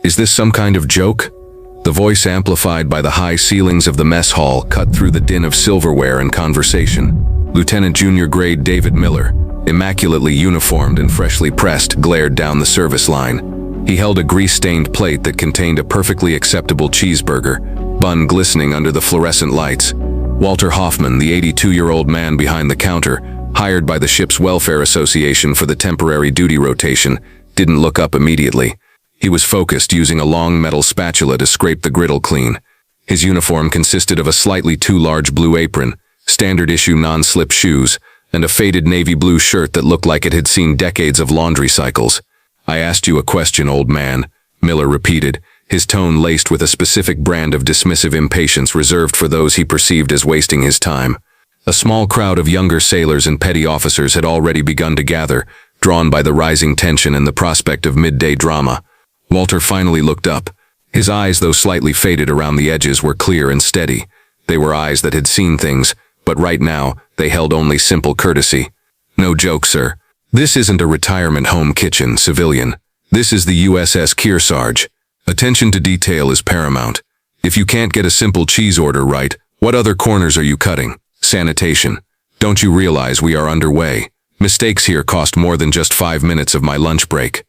"Is this some kind of joke?" The voice, amplified by the high ceilings of the mess hall, cut through the din of silverware and conversation. Lieutenant Junior Grade David Miller, immaculately uniformed and freshly pressed, glared down the service line. He held a grease-stained plate that contained a perfectly acceptable cheeseburger, bun glistening under the fluorescent lights. Walter Hoffman, the 82-year-old man behind the counter, hired by the ship's welfare association for the temporary duty rotation, didn't look up immediately. He was focused, using a long metal spatula to scrape the griddle clean. His uniform consisted of a slightly too large blue apron, standard-issue non-slip shoes, and a faded navy blue shirt that looked like it had seen decades of laundry cycles. "I asked you a question, old man," Miller repeated, his tone laced with a specific brand of dismissive impatience reserved for those he perceived as wasting his time. A small crowd of younger sailors and petty officers had already begun to gather, drawn by the rising tension and the prospect of midday drama. Walter finally looked up. His eyes, though slightly faded around the edges, were clear and steady. They were eyes that had seen things, but right now, they held only simple courtesy. "No joke, sir. This isn't a retirement home kitchen, civilian. This is the USS Kearsarge. Attention to detail is paramount. If you can't get a simple cheese order right, what other corners are you cutting? Sanitation. Don't you realize we are underway? Mistakes here cost more than just 5 minutes of my lunch break."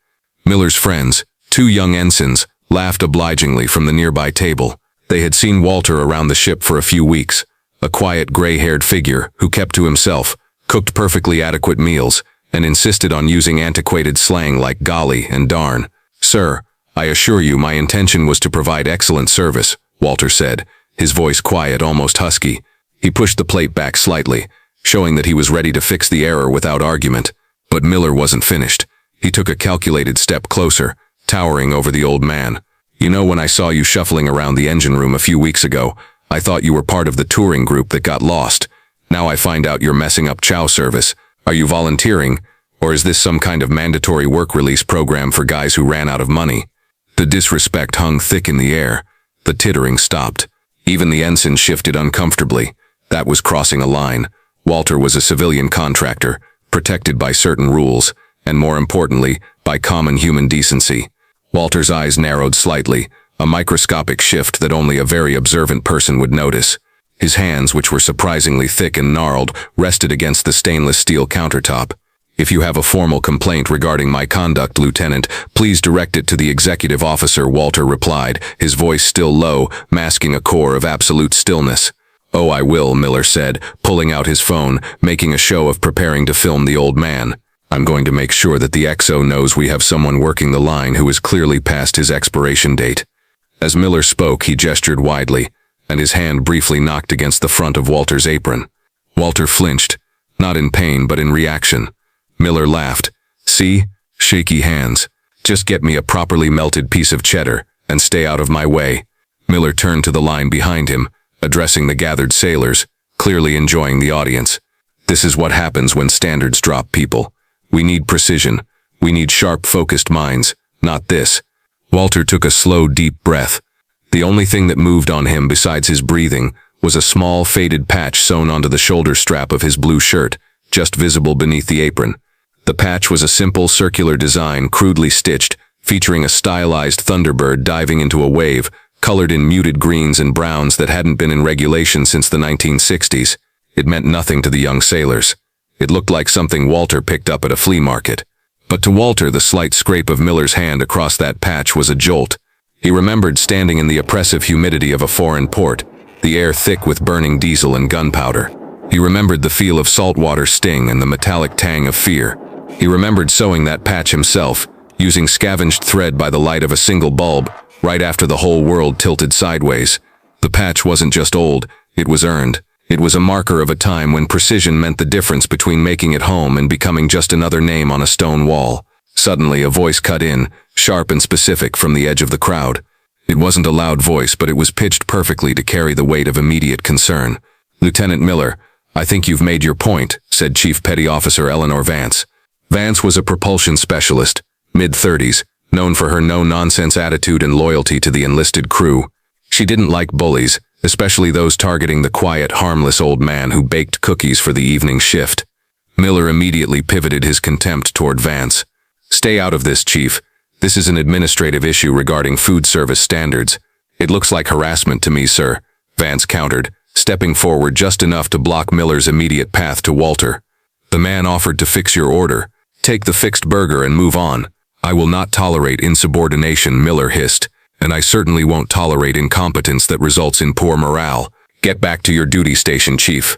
Miller's friends, 2 young ensigns, laughed obligingly from the nearby table. They had seen Walter around the ship for a few weeks, a quiet gray-haired figure who kept to himself, cooked perfectly adequate meals, and insisted on using antiquated slang like golly and darn. "Sir, I assure you my intention was to provide excellent service," Walter said, his voice quiet, almost husky. He pushed the plate back slightly, showing that he was ready to fix the error without argument. But Miller wasn't finished. He took a calculated step closer, towering over the old man. "You know, when I saw you shuffling around the engine room a few weeks ago, I thought you were part of the touring group that got lost. Now I find out you're messing up chow service. Are you volunteering, or is this some kind of mandatory work release program for guys who ran out of money?" The disrespect hung thick in the air. The tittering stopped. Even the ensign shifted uncomfortably. That was crossing a line. Walter was a civilian contractor, protected by certain rules, and more importantly, by common human decency. Walter's eyes narrowed slightly, a microscopic shift that only a very observant person would notice. His hands, which were surprisingly thick and gnarled, rested against the stainless steel countertop. "If you have a formal complaint regarding my conduct, Lieutenant, please direct it to the executive officer," Walter replied, his voice still low, masking a core of absolute stillness. "Oh, I will," Miller said, pulling out his phone, making a show of preparing to film the old man. "I'm going to make sure that the XO knows we have someone working the line who is clearly past his expiration date." As Miller spoke, he gestured widely, and his hand briefly knocked against the front of Walter's apron. Walter flinched, not in pain but in reaction. Miller laughed. "See? Shaky hands. Just get me a properly melted piece of cheddar, and stay out of my way." Miller turned to the line behind him, addressing the gathered sailors, clearly enjoying the audience. "This is what happens when standards drop, people. We need precision. We need sharp, focused minds, not this." Walter took a slow, deep breath. The only thing that moved on him besides his breathing was a small, faded patch sewn onto the shoulder strap of his blue shirt, just visible beneath the apron. The patch was a simple, circular design, crudely stitched, featuring a stylized thunderbird diving into a wave, colored in muted greens and browns that hadn't been in regulation since the 1960s. It meant nothing to the young sailors. It looked like something Walter picked up at a flea market. But to Walter, the slight scrape of Miller's hand across that patch was a jolt. He remembered standing in the oppressive humidity of a foreign port, the air thick with burning diesel and gunpowder. He remembered the feel of saltwater sting and the metallic tang of fear. He remembered sewing that patch himself, using scavenged thread by the light of a single bulb, right after the whole world tilted sideways. The patch wasn't just old, it was earned. It was a marker of a time when precision meant the difference between making it home and becoming just another name on a stone wall. Suddenly, a voice cut in, sharp and specific, from the edge of the crowd. It wasn't a loud voice, but it was pitched perfectly to carry the weight of immediate concern. "Lieutenant Miller, I think you've made your point," said Chief Petty Officer Eleanor Vance. Vance was a propulsion specialist, mid-30s, known for her no-nonsense attitude and loyalty to the enlisted crew. She didn't like bullies, especially those targeting the quiet, harmless old man who baked cookies for the evening shift. Miller immediately pivoted his contempt toward Vance. "Stay out of this, Chief. This is an administrative issue regarding food service standards. It looks like harassment to me, sir, Vance countered, stepping forward just enough to block Miller's immediate path to Walter. The man offered to fix your order. Take the fixed burger and move on. I will not tolerate insubordination, Miller hissed, and I certainly won't tolerate incompetence that results in poor morale. Get back to your duty station, Chief.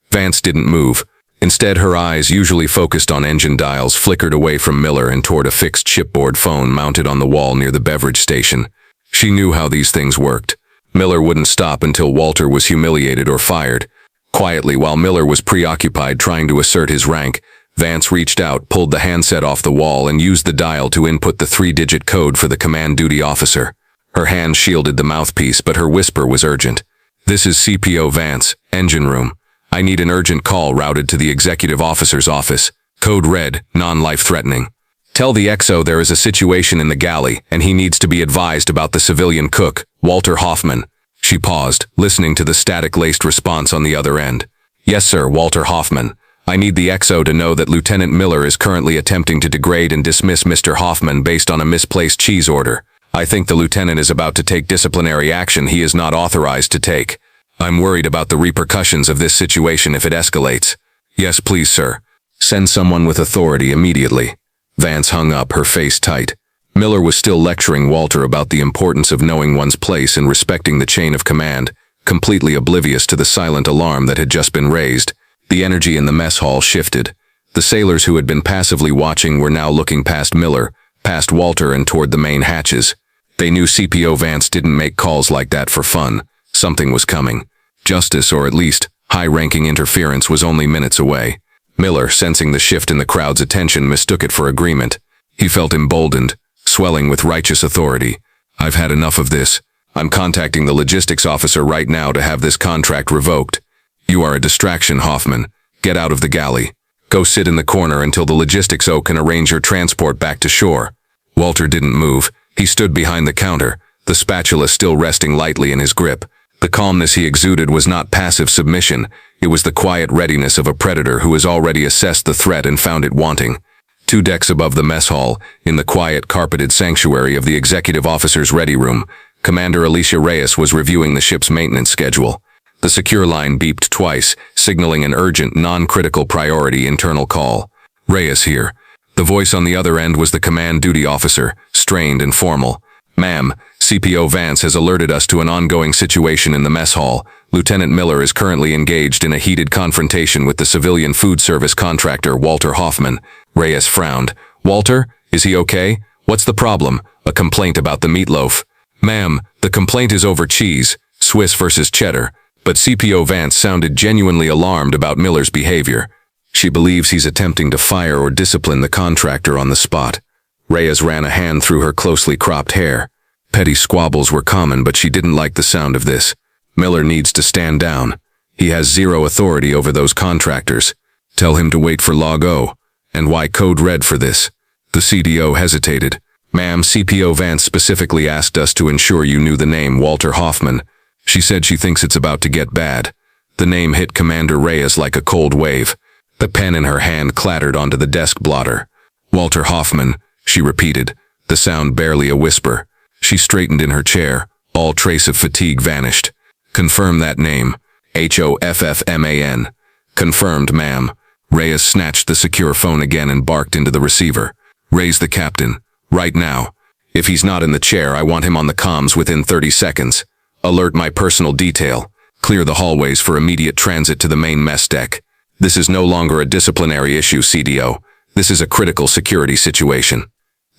Vance didn't move. Instead, her eyes, usually focused on engine dials, flickered away from Miller and toward a fixed chipboard phone mounted on the wall near the beverage station. She knew how these things worked. Miller wouldn't stop until Walter was humiliated or fired. Quietly, while Miller was preoccupied trying to assert his rank, Vance reached out, pulled the handset off the wall, and used the dial to input the 3-digit code for the command duty officer. Her hand shielded the mouthpiece, but her whisper was urgent. This is CPO Vance, engine room. I need an urgent call routed to the executive officer's office. Code red, non-life-threatening. Tell the XO there is a situation in the galley, and he needs to be advised about the civilian cook, Walter Hoffman. She paused, listening to the static-laced response on the other end. Yes, sir, Walter Hoffman. I need the XO to know that Lieutenant Miller is currently attempting to degrade and dismiss Mr. Hoffman based on a misplaced cheese order. I think the lieutenant is about to take disciplinary action he is not authorized to take. I'm worried about the repercussions of this situation if it escalates. Yes, please, sir. Send someone with authority immediately. Vance hung up, her face tight. Miller was still lecturing Walter about the importance of knowing one's place and respecting the chain of command, completely oblivious to the silent alarm that had just been raised. The energy in the mess hall shifted. The sailors who had been passively watching were now looking past Miller, past Walter, and toward the main hatches. They knew CPO Vance didn't make calls like that for fun. Something was coming. Justice, or at least high-ranking interference, was only minutes away. Miller, sensing the shift in the crowd's attention, mistook it for agreement. He felt emboldened, swelling with righteous authority. I've had enough of this. I'm contacting the logistics officer right now to have this contract revoked. You are a distraction, Hoffman. Get out of the galley. Go sit in the corner until the logistics O can arrange your transport back to shore. Walter didn't move. He stood behind the counter, the spatula still resting lightly in his grip. The calmness he exuded was not passive submission. It was the quiet readiness of a predator who has already assessed the threat and found it wanting. 2 decks above the mess hall, in the quiet, carpeted sanctuary of the executive officer's ready room, Commander Alicia Reyes was reviewing the ship's maintenance schedule. The secure line beeped twice, signaling an urgent, non-critical priority internal call. Reyes here. The voice on the other end was the command duty officer, strained and formal. Ma'am, CPO Vance has alerted us to an ongoing situation in the mess hall. Lieutenant Miller is currently engaged in a heated confrontation with the civilian food service contractor, Walter Hoffman. Reyes frowned. Walter? Is he okay? What's the problem? A complaint about the meatloaf. Ma'am, the complaint is over cheese, Swiss versus cheddar. But CPO Vance sounded genuinely alarmed about Miller's behavior. She believes he's attempting to fire or discipline the contractor on the spot. Reyes ran a hand through her closely cropped hair. Petty squabbles were common, but she didn't like the sound of this. Miller needs to stand down. He has zero authority over those contractors. Tell him to wait for Log O. And why code red for this? The CDO hesitated. Ma'am, CPO Vance specifically asked us to ensure you knew the name Walter Hoffman. She said she thinks it's about to get bad. The name hit Commander Reyes like a cold wave. The pen in her hand clattered onto the desk blotter. Walter Hoffman, she repeated, the sound barely a whisper. She straightened in her chair. All trace of fatigue vanished. Confirm that name. Hoffman. Confirmed, ma'am. Reyes snatched the secure phone again and barked into the receiver. Raise the captain. Right now. If he's not in the chair, I want him on the comms within 30 seconds. Alert my personal detail. Clear the hallways for immediate transit to the main mess deck. This is no longer a disciplinary issue, CDO. This is a critical security situation.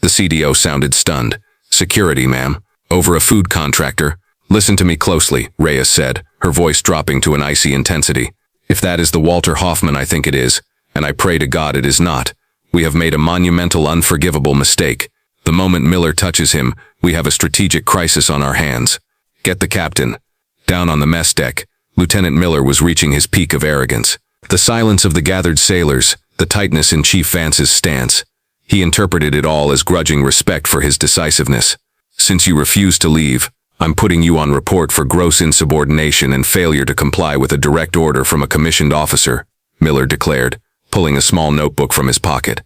The CDO sounded stunned. Security, ma'am. Over a food contractor. Listen to me closely, Reyes said, her voice dropping to an icy intensity. If that is the Walter Hoffman I think it is, and I pray to God it is not, we have made a monumental, unforgivable mistake. The moment Miller touches him, we have a strategic crisis on our hands. Get the captain. Down on the mess deck, Lieutenant Miller was reaching his peak of arrogance. The silence of the gathered sailors, the tightness in Chief Vance's stance. He interpreted it all as grudging respect for his decisiveness. Since you refuse to leave, I'm putting you on report for gross insubordination and failure to comply with a direct order from a commissioned officer, Miller declared, pulling a small notebook from his pocket.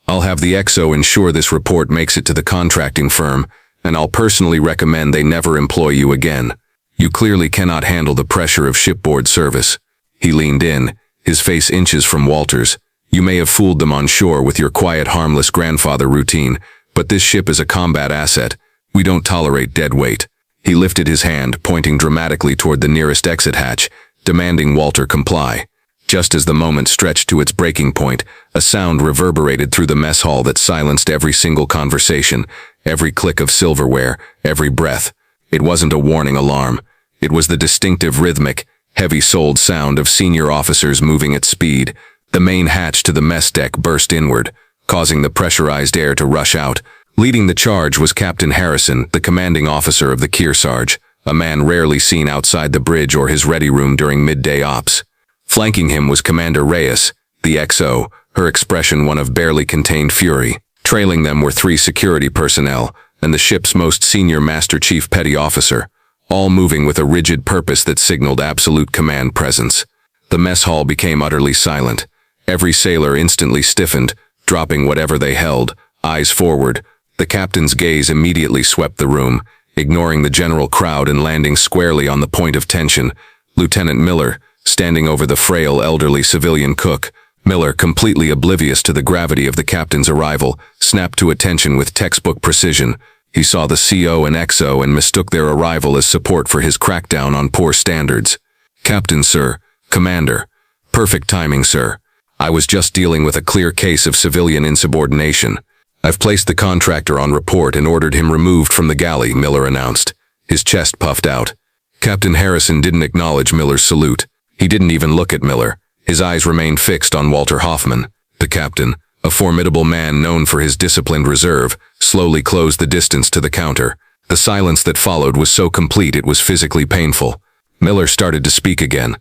I'll have the XO ensure this report makes it to the contracting firm, and I'll personally recommend they never employ you again. You clearly cannot handle the pressure of shipboard service." He leaned in, his face inches from Walter's. "You may have fooled them on shore with your quiet, harmless grandfather routine, but this ship is a combat asset. We don't tolerate dead weight." He lifted his hand, pointing dramatically toward the nearest exit hatch, demanding Walter comply. Just as the moment stretched to its breaking point, a sound reverberated through the mess hall that silenced every single conversation, every click of silverware, every breath. It wasn't a warning alarm. It was the distinctive rhythmic, heavy-souled sound of senior officers moving at speed. The main hatch to the mess deck burst inward, causing the pressurized air to rush out. Leading the charge was Captain Harrison, the commanding officer of the Kearsarge, a man rarely seen outside the bridge or his ready room during midday ops. Flanking him was Commander Reyes, the XO, her expression one of barely contained fury. Trailing them were 3 security personnel, and the ship's most senior Master Chief Petty Officer, all moving with a rigid purpose that signaled absolute command presence. The mess hall became utterly silent. Every sailor instantly stiffened, dropping whatever they held, eyes forward. The captain's gaze immediately swept the room, ignoring the general crowd and landing squarely on the point of tension. Lieutenant Miller, standing over the frail elderly civilian cook. Miller, completely oblivious to the gravity of the captain's arrival, snapped to attention with textbook precision. He saw the CO and XO and mistook their arrival as support for his crackdown on poor standards. "Captain, sir. Commander. Perfect timing, sir. I was just dealing with a clear case of civilian insubordination. I've placed the contractor on report and ordered him removed from the galley," Miller announced. His chest puffed out. Captain Harrison didn't acknowledge Miller's salute. He didn't even look at Miller. His eyes remained fixed on Walter Hoffman. The captain, a formidable man known for his disciplined reserve, slowly closed the distance to the counter. The silence that followed was so complete it was physically painful. Miller started to speak again.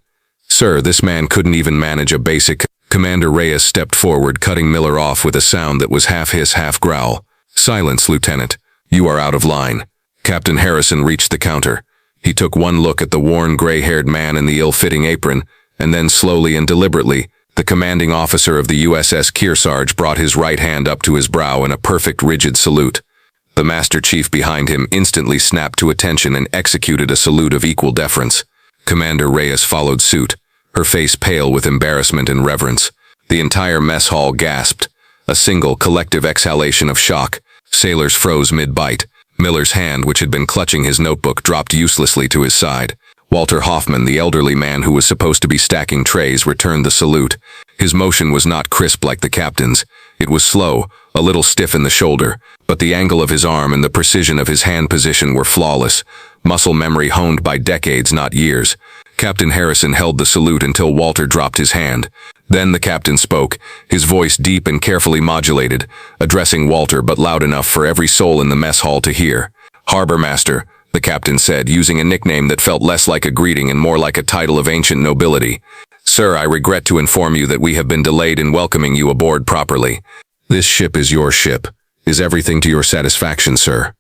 "Sir, this man couldn't even manage a basic—" Commander Reyes stepped forward, cutting Miller off with a sound that was half hiss, half growl. "Silence, Lieutenant. You are out of line." Captain Harrison reached the counter. He took one look at the worn, gray-haired man in the ill-fitting apron, and then slowly and deliberately, the commanding officer of the USS Kearsarge brought his right hand up to his brow in a perfect rigid salute. The Master Chief behind him instantly snapped to attention and executed a salute of equal deference. Commander Reyes followed suit, her face pale with embarrassment and reverence. The entire mess hall gasped. A single, collective exhalation of shock. Sailors froze mid-bite. Miller's hand, which had been clutching his notebook, dropped uselessly to his side. Walter Hoffman, the elderly man who was supposed to be stacking trays, returned the salute. His motion was not crisp like the captain's. It was slow, a little stiff in the shoulder, but the angle of his arm and the precision of his hand position were flawless. Muscle memory honed by decades, not years. Captain Harrison held the salute until Walter dropped his hand. Then the captain spoke, his voice deep and carefully modulated, addressing Walter but loud enough for every soul in the mess hall to hear. "Harbor Master," the captain said, using a nickname that felt less like a greeting and more like a title of ancient nobility. "Sir, I regret to inform you that we have been delayed in welcoming you aboard properly. This ship is your ship. Is everything to your satisfaction, sir?"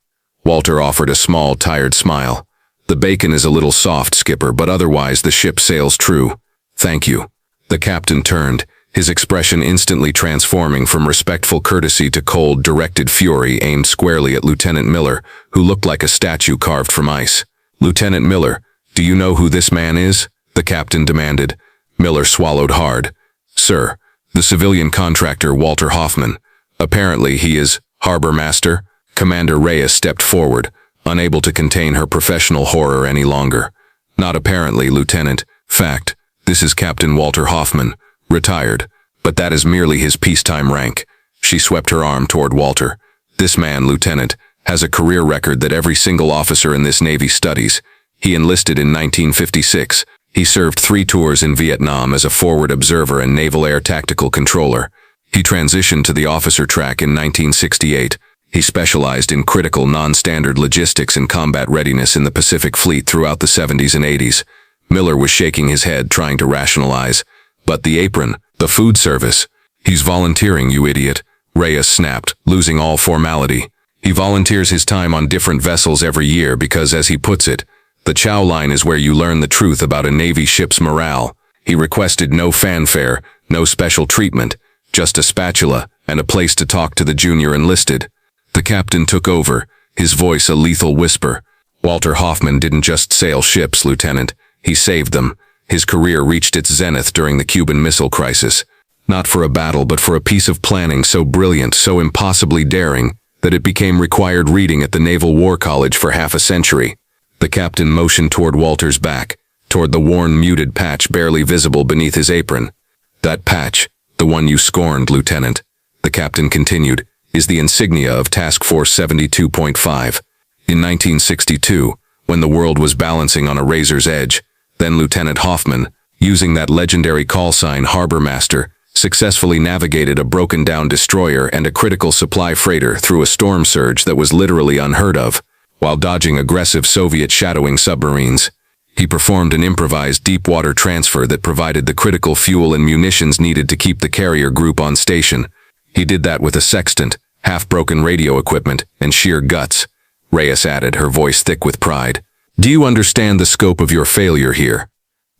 Walter offered a small, tired smile. "The bacon is a little soft, Skipper, but otherwise the ship sails true. Thank you." The captain turned, his expression instantly transforming from respectful courtesy to cold, directed fury aimed squarely at Lieutenant Miller, who looked like a statue carved from ice. "Lieutenant Miller, do you know who this man is?" the captain demanded. Miller swallowed hard. "Sir, the civilian contractor Walter Hoffman. Apparently he is Harbor Master." Commander Reyes stepped forward, unable to contain her professional horror any longer. "Not apparently, Lieutenant. Fact. This is Captain Walter Hoffman, retired, but that is merely his peacetime rank." She swept her arm toward Walter. "This man, Lieutenant, has a career record that every single officer in this Navy studies. He enlisted in 1956. He served 3 tours in Vietnam as a forward observer and naval air tactical controller. He transitioned to the officer track in 1968. He specialized in critical non-standard logistics and combat readiness in the Pacific Fleet throughout the 70s and 80s. Miller was shaking his head, trying to rationalize. "But the apron, the food service." "He's volunteering, you idiot," Reyes snapped, losing all formality. "He volunteers his time on different vessels every year because, as he puts it, the chow line is where you learn the truth about a Navy ship's morale. He requested no fanfare, no special treatment, just a spatula, and a place to talk to the junior enlisted. The captain took over, his voice a lethal whisper. Walter Hoffman didn't just sail ships, Lieutenant. He saved them. His career reached its zenith during the Cuban Missile Crisis. Not for a battle, but for a piece of planning so brilliant, so impossibly daring, that it became required reading at the Naval War College for half a century. The captain motioned toward Walter's back, toward the worn, muted patch barely visible beneath his apron. That patch, the one you scorned, Lieutenant, the captain continued, is the insignia of Task Force 72.5. In 1962, when the world was balancing on a razor's edge, then Lieutenant Hoffman, using that legendary call sign Harbor Master, successfully navigated a broken-down destroyer and a critical supply freighter through a storm surge that was literally unheard of, while dodging aggressive Soviet shadowing submarines. He performed an improvised deep-water transfer that provided the critical fuel and munitions needed to keep the carrier group on station. He did that with a sextant, half-broken radio equipment, and sheer guts, Reyes added, her voice thick with pride. Do you understand the scope of your failure here?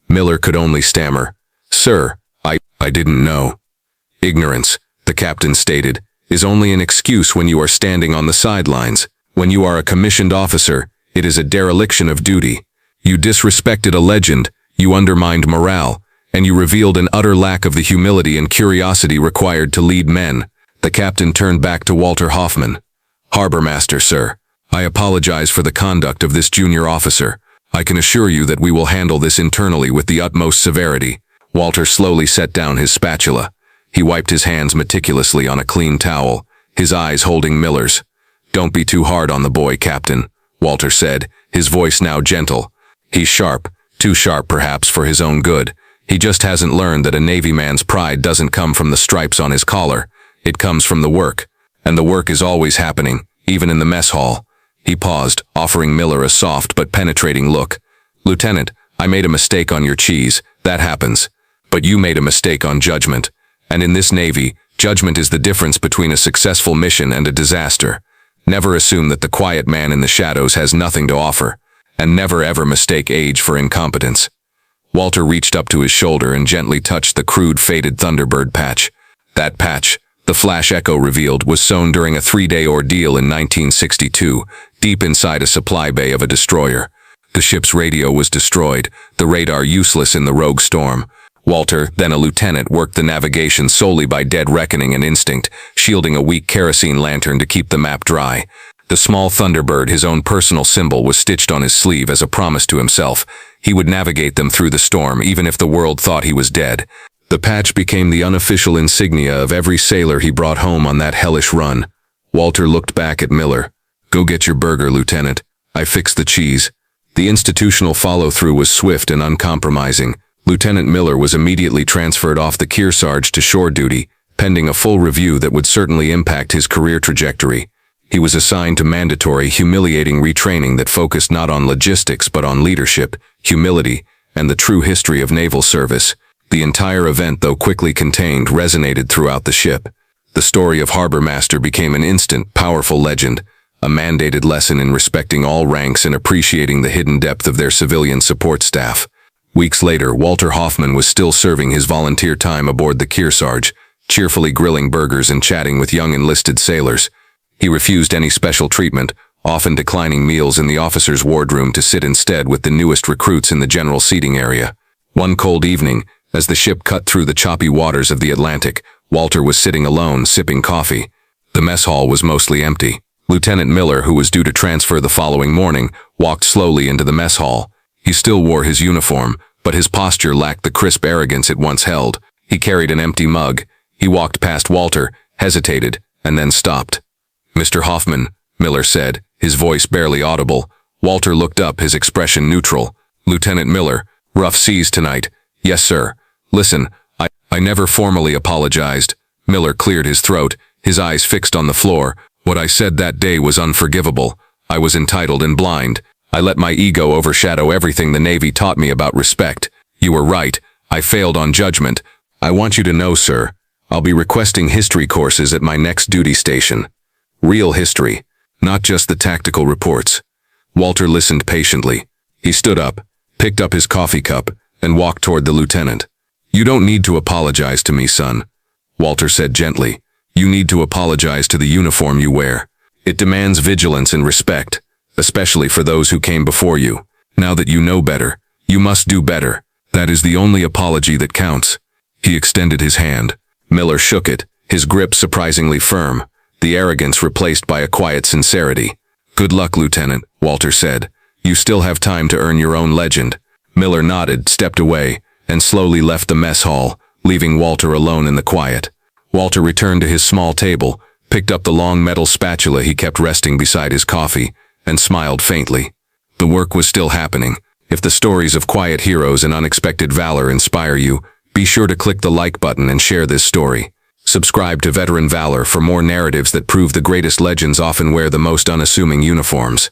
Miller could only stammer. Sir, I didn't know. Ignorance, the captain stated, is only an excuse when you are standing on the sidelines. When you are a commissioned officer, it is a dereliction of duty. You disrespected a legend, you undermined morale, and you revealed an utter lack of the humility and curiosity required to lead men. The captain turned back to Walter Hoffman. Harbor Master, sir, I apologize for the conduct of this junior officer. I can assure you that we will handle this internally with the utmost severity. Walter slowly set down his spatula. He wiped his hands meticulously on a clean towel, his eyes holding Miller's. Don't be too hard on the boy, Captain, Walter said, his voice now gentle. He's sharp, too sharp perhaps for his own good. He just hasn't learned that a Navy man's pride doesn't come from the stripes on his collar. It comes from the work. And the work is always happening, even in the mess hall. He paused, offering Miller a soft but penetrating look. Lieutenant, I made a mistake on your cheese. That happens. But you made a mistake on judgment. And in this Navy, judgment is the difference between a successful mission and a disaster. Never assume that the quiet man in the shadows has nothing to offer. And never ever mistake age for incompetence. Walter reached up to his shoulder and gently touched the crude faded Thunderbird patch. That patch, the flash echo revealed, was sewn during a 3-day ordeal in 1962, deep inside a supply bay of a destroyer. The ship's radio was destroyed, the radar useless in the rogue storm. Walter, then a lieutenant, worked the navigation solely by dead reckoning and instinct, shielding a weak kerosene lantern to keep the map dry. The small Thunderbird, his own personal symbol, was stitched on his sleeve as a promise to himself. He would navigate them through the storm, even if the world thought he was dead. The patch became the unofficial insignia of every sailor he brought home on that hellish run. Walter looked back at Miller. Go get your burger, Lieutenant. I fixed the cheese. The institutional follow-through was swift and uncompromising. Lieutenant Miller was immediately transferred off the Kearsarge to shore duty, pending a full review that would certainly impact his career trajectory. He was assigned to mandatory, humiliating retraining that focused not on logistics but on leadership, humility, and the true history of naval service. The entire event, though quickly contained, resonated throughout the ship. The story of Harbor Master became an instant, powerful legend, a mandated lesson in respecting all ranks and appreciating the hidden depth of their civilian support staff. Weeks later, Walter Hoffman was still serving his volunteer time aboard the Kearsarge, cheerfully grilling burgers and chatting with young enlisted sailors. He refused any special treatment, often declining meals in the officers' wardroom to sit instead with the newest recruits in the general seating area. One cold evening, as the ship cut through the choppy waters of the Atlantic, Walter was sitting alone, sipping coffee. The mess hall was mostly empty. Lieutenant Miller, who was due to transfer the following morning, walked slowly into the mess hall. He still wore his uniform, but his posture lacked the crisp arrogance it once held. He carried an empty mug. He walked past Walter, hesitated, and then stopped. Mr. Hoffman, Miller said, his voice barely audible. Walter looked up, his expression neutral. Lieutenant Miller, rough seas tonight. Yes, sir. Listen, I never formally apologized. Miller cleared his throat, his eyes fixed on the floor. What I said that day was unforgivable. I was entitled and blind. I let my ego overshadow everything the Navy taught me about respect. You were right. I failed on judgment. I want you to know, sir, I'll be requesting history courses at my next duty station. Real history, not just the tactical reports. Walter listened patiently. He stood up, picked up his coffee cup, and walked toward the lieutenant. You don't need to apologize to me, son, Walter said gently. You need to apologize to the uniform you wear. It demands vigilance and respect, especially for those who came before you. Now that you know better, you must do better. That is the only apology that counts." He extended his hand. Miller shook it, his grip surprisingly firm, the arrogance replaced by a quiet sincerity. "Good luck, Lieutenant," Walter said. "You still have time to earn your own legend." Miller nodded, stepped away, and slowly left the mess hall, leaving Walter alone in the quiet. Walter returned to his small table, picked up the long metal spatula he kept resting beside his coffee, and smiled faintly. The work was still happening. If the stories of quiet heroes and unexpected valor inspire you, be sure to click the like button and share this story. Subscribe to Veteran Valor for more narratives that prove the greatest legends often wear the most unassuming uniforms.